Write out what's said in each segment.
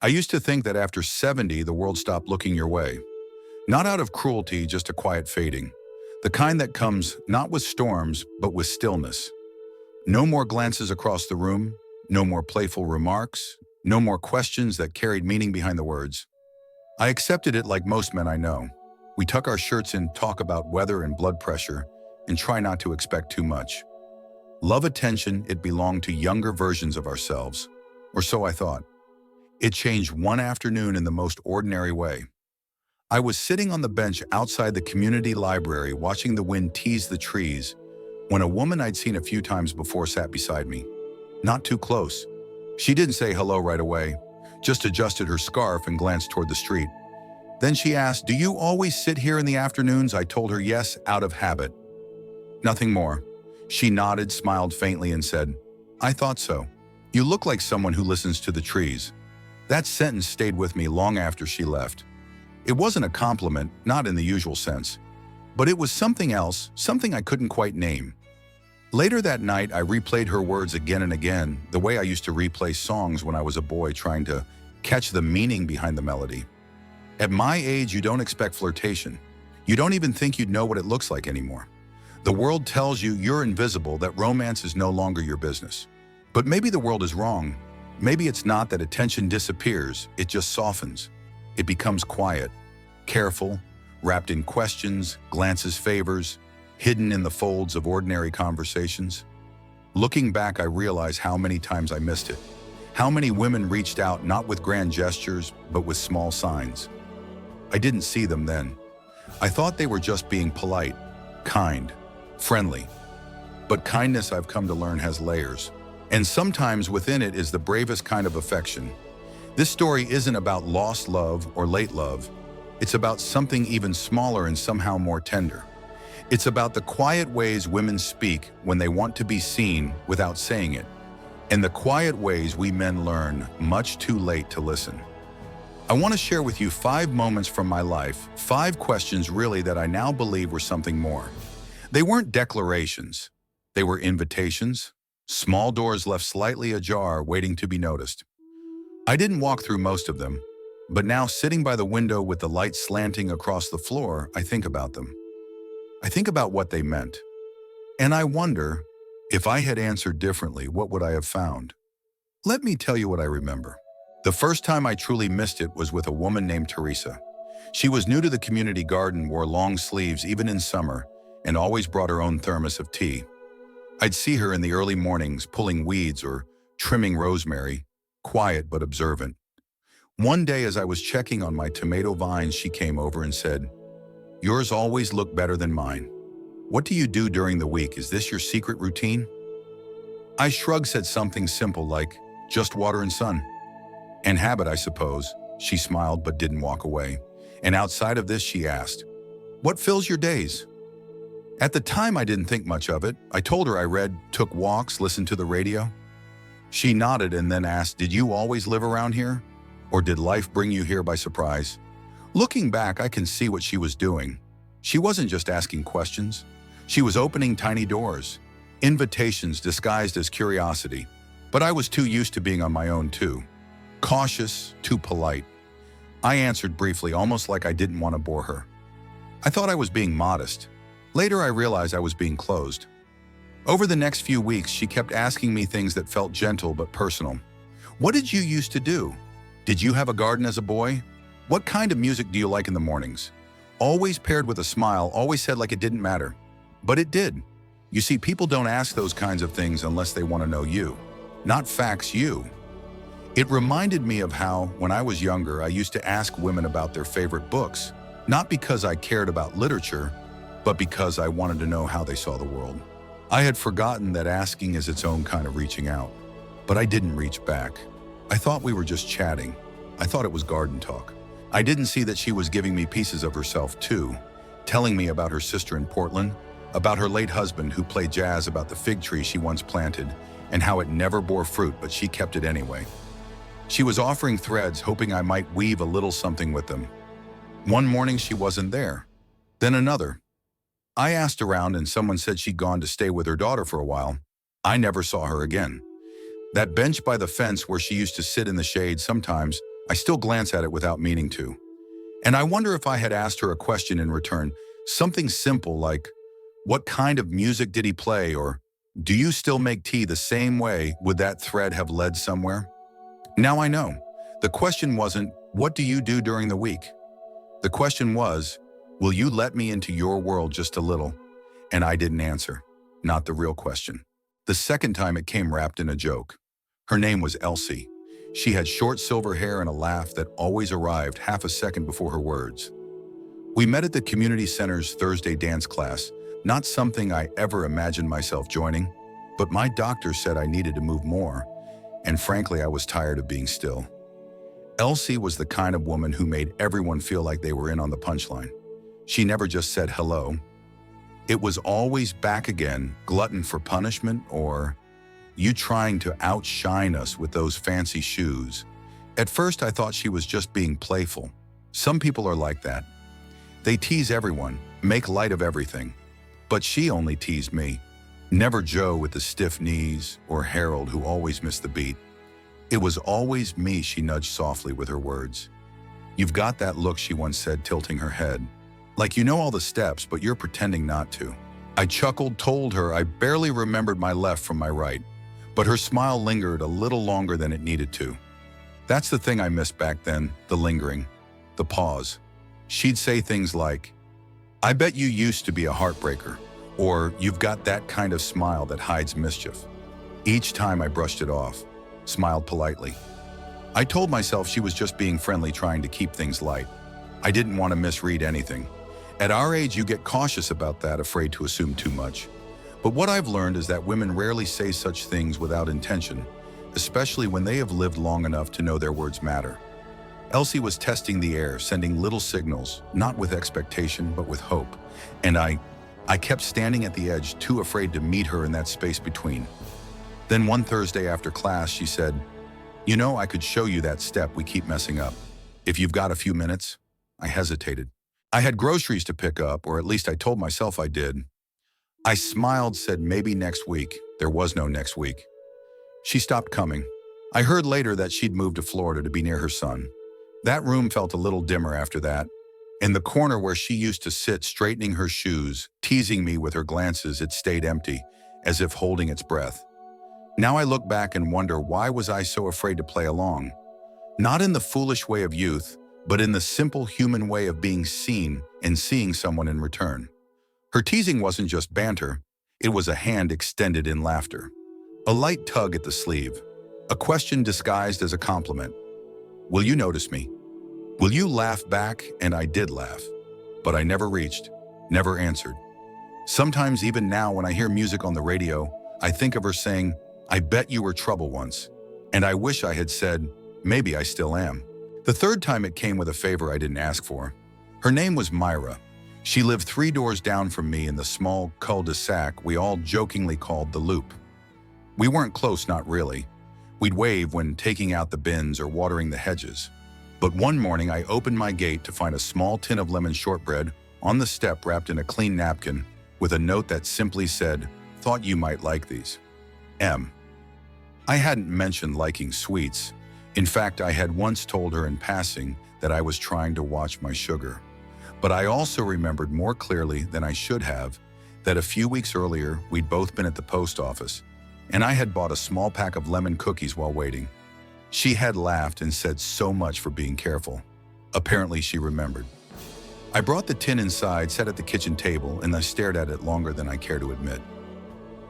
I used to think that after 70, the world stopped looking your way. Not out of cruelty, just a quiet fading. The kind that comes not with storms, but with stillness. No more glances across the room, no more playful remarks, no more questions that carried meaning behind the words. I accepted it like most men I know. We tuck our shirts in, talk about weather and blood pressure, and try not to expect too much. Love attention, it belonged to younger versions of ourselves. Or so I thought. It changed one afternoon in the most ordinary way. I was sitting on the bench outside the community library watching the wind tease the trees when a woman I'd seen a few times before sat beside me. Not too close. She didn't say hello right away, just adjusted her scarf and glanced toward the street. Then she asked, "Do you always sit here in the afternoons?" I told her yes, out of habit. Nothing more. She nodded, smiled faintly, and said, "I thought so. You look like someone who listens to the trees." That sentence stayed with me long after she left. It wasn't a compliment, not in the usual sense, but it was something else, something I couldn't quite name. Later that night, I replayed her words again and again, the way I used to replay songs when I was a boy, trying to catch the meaning behind the melody. At my age, you don't expect flirtation. You don't even think you'd know what it looks like anymore. The world tells you you're invisible, that romance is no longer your business. But maybe the world is wrong. Maybe it's not that attention disappears, it just softens. It becomes quiet, careful, wrapped in questions, glances, favors, hidden in the folds of ordinary conversations. Looking back, I realize how many times I missed it. How many women reached out not with grand gestures, but with small signs. I didn't see them then. I thought they were just being polite, kind, friendly. But kindness, I've come to learn, has layers. And sometimes within it is the bravest kind of affection. This story isn't about lost love or late love. It's about something even smaller and somehow more tender. It's about the quiet ways women speak when they want to be seen without saying it, and the quiet ways we men learn much too late to listen. I want to share with you 5 moments from my life, 5 questions really that I now believe were something more. They weren't declarations. They were invitations. Small doors left slightly ajar, waiting to be noticed. I didn't walk through most of them, but now sitting by the window with the light slanting across the floor, I think about them. I think about what they meant. And I wonder, if I had answered differently, what would I have found? Let me tell you what I remember. The first time I truly missed it was with a woman named Teresa. She was new to the community garden, wore long sleeves even in summer, and always brought her own thermos of tea. I'd see her in the early mornings pulling weeds or trimming rosemary, quiet but observant. One day as I was checking on my tomato vines, she came over and said, "Yours always look better than mine. What do you do during the week? Is this your secret routine?" I shrugged, said something simple like, "Just water and sun." "And habit, I suppose." She smiled but didn't walk away. And outside of this, she asked, "What fills your days?" At the time, I didn't think much of it. I told her I read, took walks, listened to the radio. She nodded and then asked, "Did you always live around here? Or did life bring you here by surprise?" Looking back, I can see what she was doing. She wasn't just asking questions. She was opening tiny doors, invitations disguised as curiosity. But I was too used to being on my own too. Cautious, too polite. I answered briefly, almost like I didn't want to bore her. I thought I was being modest. Later, I realized I was being closed. Over the next few weeks, she kept asking me things that felt gentle but personal. "What did you used to do? Did you have a garden as a boy? What kind of music do you like in the mornings?" Always paired with a smile, always said like it didn't matter. But it did. You see, people don't ask those kinds of things unless they want to know you. Not facts, you. It reminded me of how, when I was younger, I used to ask women about their favorite books, not because I cared about literature, but because I wanted to know how they saw the world. I had forgotten that asking is its own kind of reaching out. But I didn't reach back. I thought we were just chatting. I thought it was garden talk. I didn't see that she was giving me pieces of herself too, telling me about her sister in Portland, about her late husband who played jazz, about the fig tree she once planted, and how it never bore fruit, but she kept it anyway. She was offering threads, hoping I might weave a little something with them. One morning she wasn't there. Then another. I asked around and someone said she'd gone to stay with her daughter for a while. I never saw her again. That bench by the fence where she used to sit in the shade sometimes, I still glance at it without meaning to. And I wonder if I had asked her a question in return, something simple like, what kind of music did he play? Or, do you still make tea the same way? Would that thread have led somewhere? Now I know. The question wasn't, what do you do during the week? The question was, will you let me into your world just a little? And I didn't answer. Not the real question. The second time it came wrapped in a joke. Her name was Elsie. She had short silver hair and a laugh that always arrived half a second before her words. We met at the community center's Thursday dance class, not something I ever imagined myself joining, but my doctor said I needed to move more, and frankly, I was tired of being still. Elsie was the kind of woman who made everyone feel like they were in on the punchline. She never just said hello. It was always back again, glutton for punishment, or you trying to outshine us with those fancy shoes. At first, I thought she was just being playful. Some people are like that. They tease everyone, make light of everything. But she only teased me. Never Joe with the stiff knees, or Harold who always missed the beat. It was always me she nudged softly with her words. You've got that look, she once said, tilting her head. Like you know all the steps, but you're pretending not to. I chuckled, told her I barely remembered my left from my right, but her smile lingered a little longer than it needed to. That's the thing I missed back then, the lingering, the pause. She'd say things like, I bet you used to be a heartbreaker, or you've got that kind of smile that hides mischief. Each time I brushed it off, smiled politely. I told myself she was just being friendly, trying to keep things light. I didn't want to misread anything. At our age, you get cautious about that, afraid to assume too much. But what I've learned is that women rarely say such things without intention, especially when they have lived long enough to know their words matter. Elsie was testing the air, sending little signals, not with expectation, but with hope. And I kept standing at the edge, too afraid to meet her in that space between. Then one Thursday after class, she said, you know, I could show you that step we keep messing up. If you've got a few minutes. I hesitated. I had groceries to pick up, or at least I told myself I did. I smiled, said maybe next week. There was no next week. She stopped coming. I heard later that she'd moved to Florida to be near her son. That room felt a little dimmer after that. In the corner where she used to sit, straightening her shoes, teasing me with her glances, it stayed empty, as if holding its breath. Now I look back and wonder, why was I so afraid to play along? Not in the foolish way of youth, but in the simple human way of being seen and seeing someone in return. Her teasing wasn't just banter, it was a hand extended in laughter. A light tug at the sleeve, a question disguised as a compliment. Will you notice me? Will you laugh back? And I did laugh, but I never reached, never answered. Sometimes even now when I hear music on the radio, I think of her saying, I bet you were trouble once. And I wish I had said, maybe I still am. The third time it came with a favor I didn't ask for. Her name was Myra. She lived 3 doors down from me in the small cul-de-sac we all jokingly called the Loop. We weren't close, not really. We'd wave when taking out the bins or watering the hedges. But one morning I opened my gate to find a small tin of lemon shortbread on the step wrapped in a clean napkin with a note that simply said, thought you might like these. M. I hadn't mentioned liking sweets. In fact, I had once told her in passing that I was trying to watch my sugar. But I also remembered more clearly than I should have that a few weeks earlier we'd both been at the post office, and I had bought a small pack of lemon cookies while waiting. She had laughed and said so much for being careful. Apparently she remembered. I brought the tin inside, sat at the kitchen table, and I stared at it longer than I care to admit.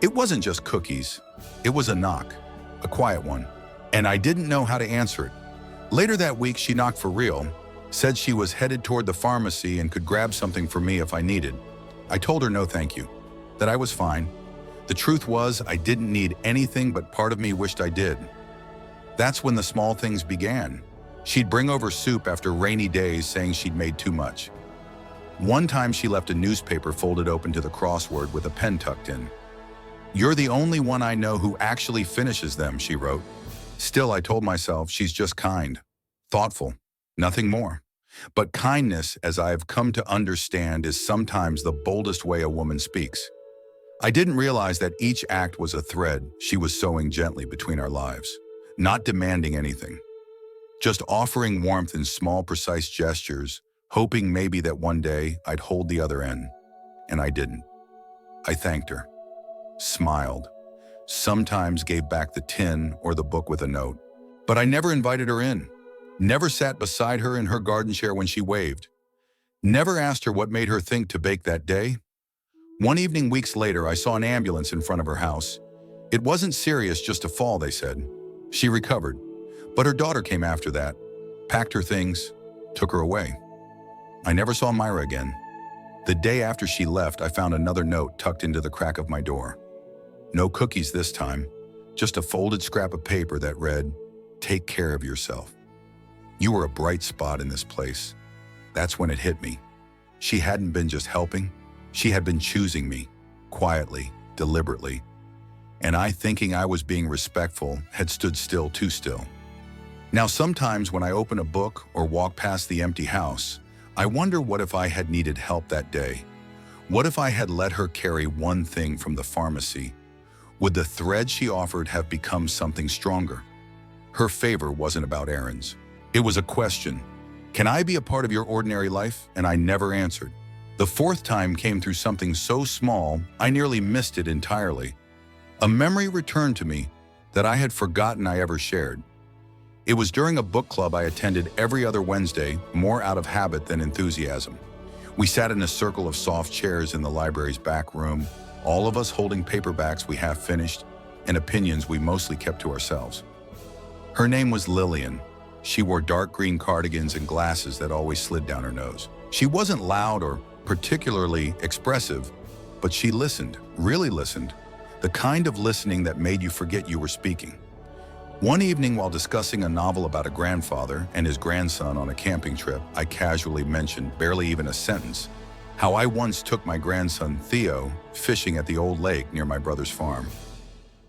It wasn't just cookies. It was a knock, a quiet one, and I didn't know how to answer it. Later that week, she knocked for real, said she was headed toward the pharmacy and could grab something for me if I needed. I told her no thank you, that I was fine. The truth was, I didn't need anything, but part of me wished I did. That's when the small things began. She'd bring over soup after rainy days, saying she'd made too much. One time she left a newspaper folded open to the crossword with a pen tucked in. You're the only one I know who actually finishes them, she wrote. Still, I told myself, she's just kind, thoughtful, nothing more. But kindness, as I have come to understand, is sometimes the boldest way a woman speaks. I didn't realize that each act was a thread she was sewing gently between our lives, not demanding anything. just offering warmth in small, precise gestures, hoping maybe that one day I'd hold the other end. And I didn't. I thanked her, smiled, sometimes gave back the tin or the book with a note. But I never invited her in, never sat beside her in her garden chair when she waved, never asked her what made her think to bake that day. One evening weeks later, I saw an ambulance in front of her house. It wasn't serious, just a fall, they said. She recovered, but her daughter came after that, packed her things, took her away. I never saw Myra again. The day after she left, I found another note tucked into the crack of my door. No cookies this time, just a folded scrap of paper that read, "Take care of yourself. You were a bright spot in this place." That's when it hit me. She hadn't been just helping, she had been choosing me, quietly, deliberately. And I, thinking I was being respectful, had stood still, too still. Now sometimes when I open a book or walk past the empty house, I wonder what if I had needed help that day? What if I had let her carry one thing from the pharmacy? Would the thread she offered have become something stronger? Her favor wasn't about errands. It was a question. Can I be a part of your ordinary life? And I never answered. The fourth time came through something so small, I nearly missed it entirely. A memory returned to me that I had forgotten I ever shared. It was during a book club I attended every other Wednesday, more out of habit than enthusiasm. We sat in a circle of soft chairs in the library's back room, all of us holding paperbacks we half finished and opinions we mostly kept to ourselves. Her name was Lillian. She wore dark green cardigans and glasses that always slid down her nose. She wasn't loud or particularly expressive, but she listened, really listened, the kind of listening that made you forget you were speaking. One evening while discussing a novel about a grandfather and his grandson on a camping trip, I casually mentioned, barely even a sentence, how I once took my grandson Theo fishing at the old lake near my brother's farm.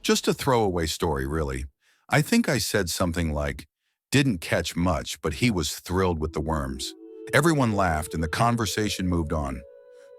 Just a throwaway story, really. I think I said something like, "Didn't catch much, but he was thrilled with the worms." Everyone laughed and the conversation moved on.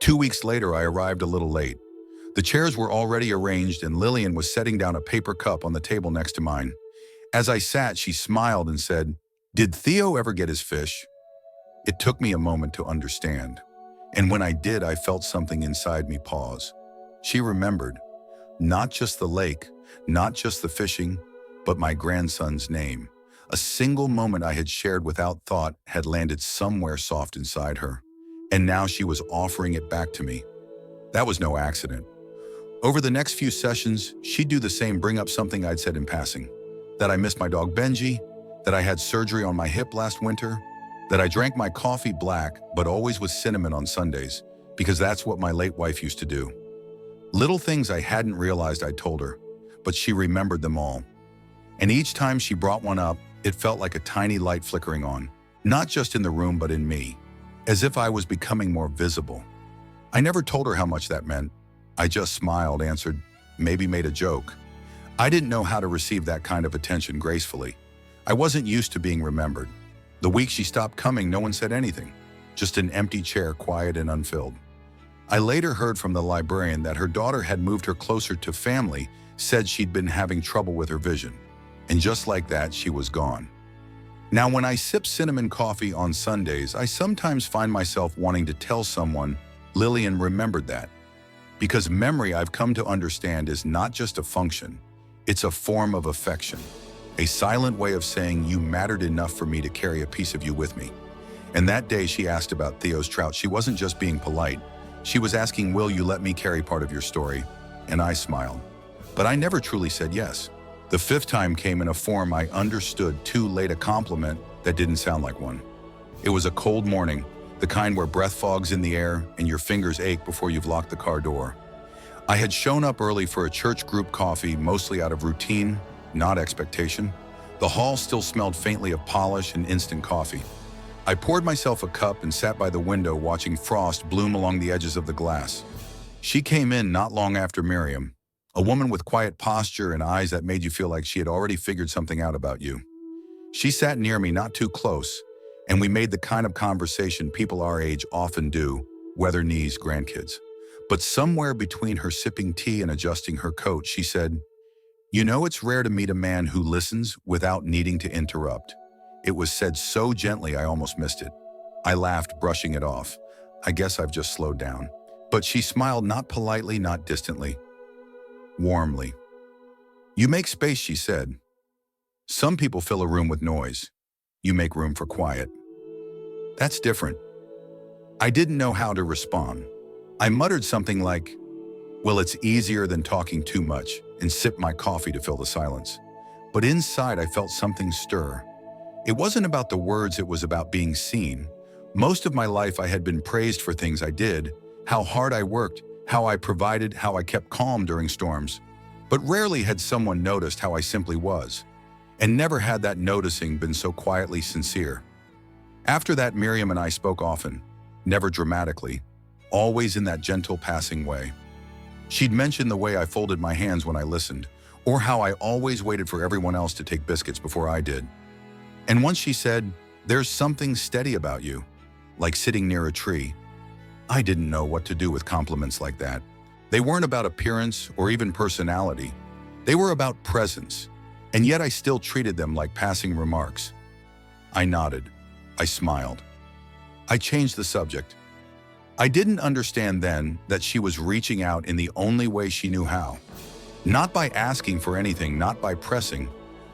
2 weeks later, I arrived a little late. The chairs were already arranged and Lillian was setting down a paper cup on the table next to mine. As I sat, she smiled and said, "Did Theo ever get his fish?" It took me a moment to understand. And when I did, I felt something inside me pause. She remembered, not just the lake, not just the fishing, but my grandson's name. A single moment I had shared without thought had landed somewhere soft inside her. And now she was offering it back to me. That was no accident. Over the next few sessions, she'd do the same, bring up something I'd said in passing. That I missed my dog Benji, that I had surgery on my hip last winter, that I drank my coffee black, but always with cinnamon on Sundays, because that's what my late wife used to do. Little things I hadn't realized I'd told her, but she remembered them all. And each time she brought one up, it felt like a tiny light flickering on, not just in the room, but in me, as if I was becoming more visible. I never told her how much that meant. I just smiled, answered, maybe made a joke. I didn't know how to receive that kind of attention gracefully. I wasn't used to being remembered. The week she stopped coming, no one said anything, just an empty chair, quiet and unfilled. I later heard from the librarian that her daughter had moved her closer to family, said she'd been having trouble with her vision. And just like that, she was gone. Now, when I sip cinnamon coffee on Sundays, I sometimes find myself wanting to tell someone, Lillian remembered that. Because memory, I've come to understand, is not just a function. It's a form of affection, a silent way of saying you mattered enough for me to carry a piece of you with me. And that day she asked about Theo's trout. She wasn't just being polite. She was asking, will you let me carry part of your story? And I smiled. But I never truly said yes. The fifth time came in a form I understood too late, a compliment that didn't sound like one. It was a cold morning, the kind where breath fogs in the air and your fingers ache before you've locked the car door. I had shown up early for a church group coffee, mostly out of routine, not expectation. The hall still smelled faintly of polish and instant coffee. I poured myself a cup and sat by the window watching frost bloom along the edges of the glass. She came in not long after Miriam, a woman with quiet posture and eyes that made you feel like she had already figured something out about you. She sat near me, not too close, and we made the kind of conversation people our age often do, weather knees, grandkids. But somewhere between her sipping tea and adjusting her coat, she said, "You know, it's rare to meet a man who listens without needing to interrupt. It was said so gently I almost missed it. I laughed, brushing it off. I guess I've just slowed down. But she smiled, not politely, not distantly, warmly. You make space, she said. Some people fill a room with noise. You make room for quiet. That's different. I didn't know how to respond. I muttered something like, well, it's easier than talking too much, and sipped my coffee to fill the silence. But inside, I felt something stir. It wasn't about the words, it was about being seen. Most of my life, I had been praised for things I did, how hard I worked, how I provided, how I kept calm during storms. But rarely had someone noticed how I simply was. And never had that noticing been so quietly sincere. After that, Miriam and I spoke often, never dramatically, always in that gentle passing way. She'd mention the way I folded my hands when I listened, or how I always waited for everyone else to take biscuits before I did. And once she said, there's something steady about you, like sitting near a tree. I didn't know what to do with compliments like that. They weren't about appearance or even personality. They were about presence, and yet I still treated them like passing remarks. I nodded. I smiled. I changed the subject. I didn't understand then that she was reaching out in the only way she knew how. Not by asking for anything, not by pressing,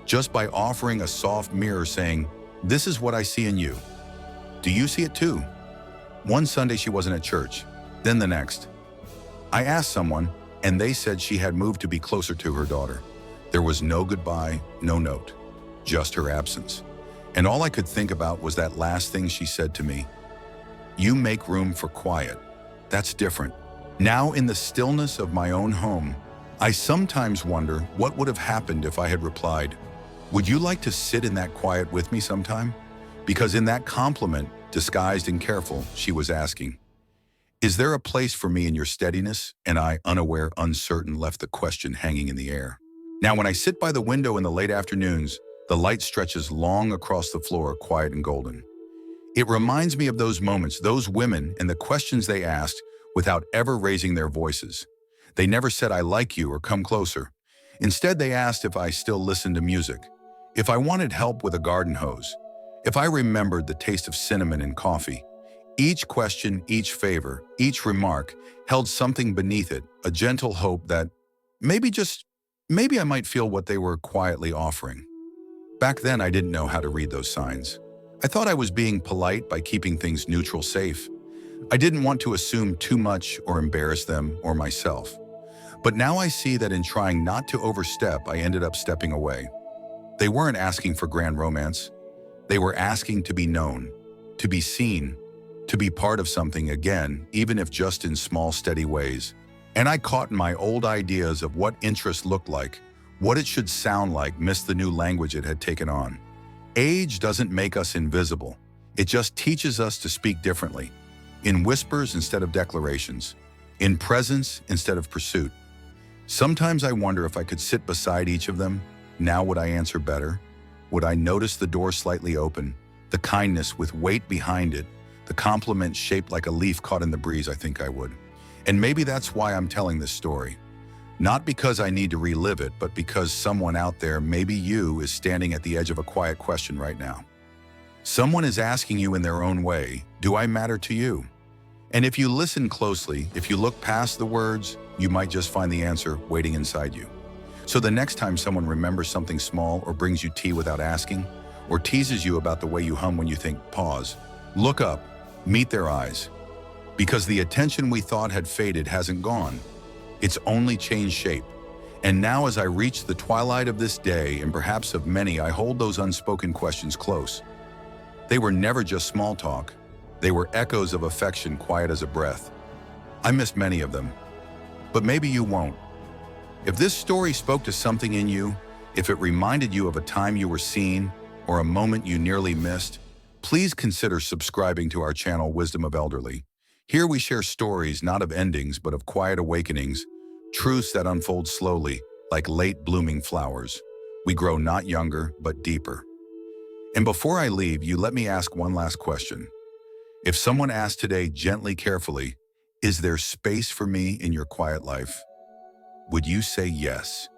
just by offering a soft mirror saying, this is what I see in you. Do you see it too? One Sunday she wasn't at church, then the next. I asked someone, and they said she had moved to be closer to her daughter. There was no goodbye, no note, just her absence. And all I could think about was that last thing she said to me. You make room for quiet. That's different. Now, in the stillness of my own home, I sometimes wonder what would have happened if I had replied, would you like to sit in that quiet with me sometime? Because in that compliment, disguised and careful, she was asking, is there a place for me in your steadiness? And I, unaware, uncertain, left the question hanging in the air. Now, when I sit by the window in the late afternoons, the light stretches long across the floor, quiet and golden. It reminds me of those moments, those women, and the questions they asked without ever raising their voices. They never said, I like you or come closer. Instead, they asked if I still listened to music, if I wanted help with a garden hose, if I remembered the taste of cinnamon in coffee. Each question, each favor, each remark held something beneath it, a gentle hope that maybe I might feel what they were quietly offering. Back then, I didn't know how to read those signs. I thought I was being polite by keeping things neutral, safe. I didn't want to assume too much or embarrass them or myself. But now I see that in trying not to overstep, I ended up stepping away. They weren't asking for grand romance. They were asking to be known, to be seen, to be part of something again, even if just in small, steady ways. And I caught in my old ideas of what interest looked like, what it should sound like, missed the new language it had taken on. Age doesn't make us invisible. It just teaches us to speak differently, in whispers instead of declarations, in presence instead of pursuit. Sometimes I wonder if I could sit beside each of them. Now would I answer better? Would I notice the door slightly open, the kindness with weight behind it, the compliment shaped like a leaf caught in the breeze? I think I would. And maybe that's why I'm telling this story. Not because I need to relive it, but because someone out there, maybe you, is standing at the edge of a quiet question right now. Someone is asking you in their own way, do I matter to you? And if you listen closely, if you look past the words, you might just find the answer waiting inside you. So the next time someone remembers something small or brings you tea without asking, or teases you about the way you hum when you think, pause, look up, meet their eyes. Because the attention we thought had faded hasn't gone. It's only changed shape. And now as I reach the twilight of this day, and perhaps of many, I hold those unspoken questions close. They were never just small talk. They were echoes of affection, quiet as a breath. I missed many of them, but maybe you won't. If this story spoke to something in you, if it reminded you of a time you were seen or a moment you nearly missed, please consider subscribing to our channel, Wisdom of Elderly. Here we share stories not of endings, but of quiet awakenings, truths that unfold slowly, like late blooming flowers. We grow not younger, but deeper. And before I leave you, let me ask one last question. If someone asked today, gently, carefully, is there space for me in your quiet life? Would you say yes?